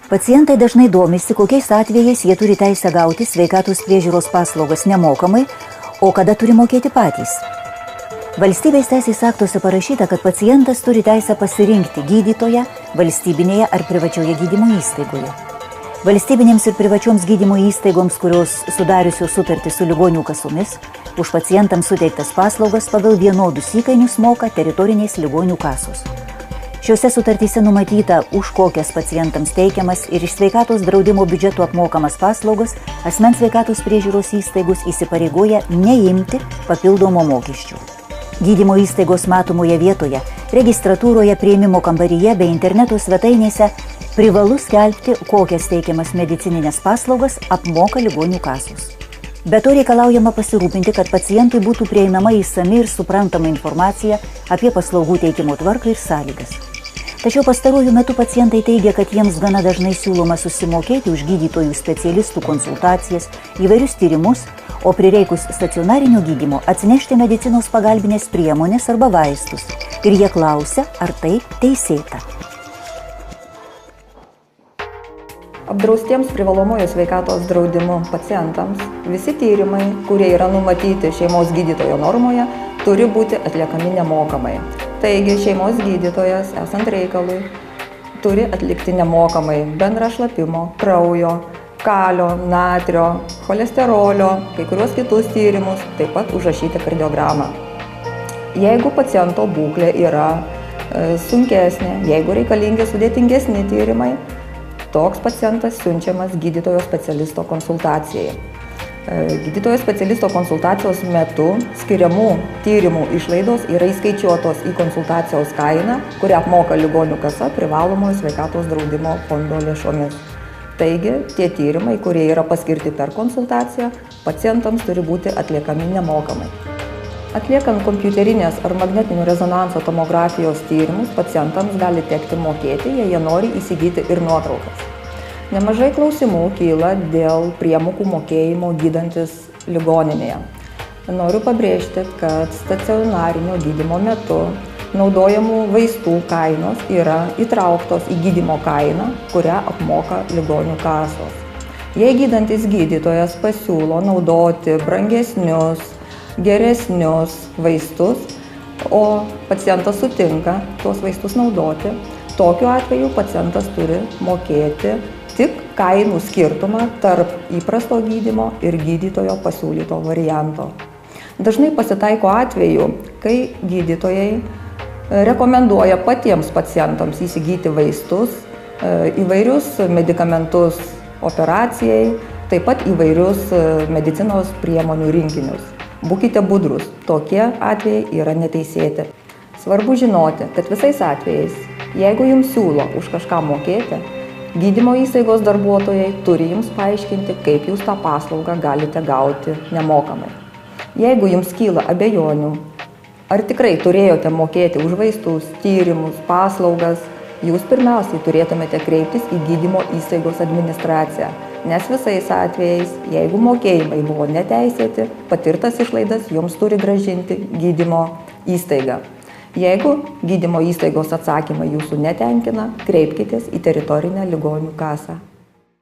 Pacientai dažnai domisi, kokiais atvejais jie turi teisę gauti sveikatos priežiūros paslaugas nemokamai, o kada turi mokėti patys. Valstybės teisės aktuose parašyta, kad pacientas turi teisę pasirinkti gydytoją valstybinėje ar privačioje gydymo įstaigoje. Valstybinėms ir privačioms gydymo įstaigoms, kurios sudariusios sutartį su ligonių kasomis, už pacientams suteiktas paslaugas pagal vienodus įkainius moka teritorinės ligonių kasos. Šiuose sutartyse numatyta, už kokias pacientams teikiamas ir iš sveikatos draudimo biudžeto apmokamas paslaugas asmens sveikatos priežiūros įstaigos įsipareigoja neimti papildomo mokesčių. Gydymo įstaigos matomoje vietoje, registratūroje, priėmimo kambaryje bei interneto svetainėse privalu skelbti, kokias teikiamas medicininės paslaugas apmoka ligonių kasos. Be to reikalaujama pasirūpinti, kad pacientui būtų prieinama išsami ir suprantama informacija apie paslaugų teikimo tvarką ir sąlygas. Tačiau pastaruoju metu pacientai teigia, kad jiems gana dažnai siūloma susimokėti už gydytojų specialistų konsultacijas, įvairius tyrimus, o prireikus stacionarinio gydymo atsinešti medicinos pagalbinės priemonės arba vaistus. Ir jie klausia, ar tai teisėta. Apdraustiems privalomojo sveikatos draudimo pacientams visi tyrimai, kurie yra numatyti šeimos gydytojo normoje, turi būti atliekami nemokamai. Taigi šeimos gydytojas, esant reikalui, turi atlikti nemokamai bendrą šlapimo, kraujo, kalio, natrio, cholesterolio, kai kuriuos kitus tyrimus, taip pat užrašyti kardiogramą. Jeigu paciento būklė yra sunkesnė, jeigu reikalingi sudėtingesni tyrimai, toks pacientas siunčiamas gydytojo specialisto konsultacijai. Gydytojo specialisto konsultacijos metu skiriamų tyrimų išlaidos yra įskaičiuotos į konsultacijos kainą, kurią apmoka ligonių kasa privalomojo sveikatos draudimo fondo lėšomis. Taigi, tie tyrimai, kurie yra paskirti per konsultaciją, pacientams turi būti atliekami nemokamai. Atliekant kompiuterinės ar magnetinio rezonanso tomografijos tyrimus, pacientams gali tekti mokėti, jei jie nori įsigyti ir nuotraukas. Nemažai klausimų kyla dėl priemokų mokėjimo gydantis ligoninėje. Noriu pabrėžti, kad stacionarinio gydymo metu naudojamų vaistų kainos yra įtrauktos į gydymo kainą, kurią apmoka ligonių kasos. Jei gydantis gydytojas pasiūlo naudoti brangesnius, geresnius vaistus, o pacientas sutinka tuos vaistus naudoti, tokiu atveju pacientas turi mokėti tik kainų skirtumą tarp įprasto gydymo ir gydytojo pasiūlyto varianto. Dažnai pasitaiko atvejų, kai gydytojai rekomenduoja patiems pacientams įsigyti vaistus, įvairius medikamentus operacijai, taip pat įvairius medicinos priemonių rinkinius. Būkite budrus, tokie atvejai yra neteisėti. Svarbu žinoti, kad visais atvejais, jeigu jums siūlo už kažką mokėti, gydymo įstaigos darbuotojai turi jums paaiškinti, kaip jūs tą paslaugą galite gauti nemokamai. Jeigu jums kyla abejonių, ar tikrai turėjote mokėti už vaistus, tyrimus, paslaugas, jūs pirmiausiai turėtumėte kreiptis į gydymo įstaigos administraciją, nes visais atvejais, jeigu mokėjimai buvo neteisėti, patirtas išlaidas jums turi grąžinti gydymo įstaiga. Jeigu gydymo įstaigos atsakymai jūsų netenkina, kreipkitės į teritorinę ligonių kasą.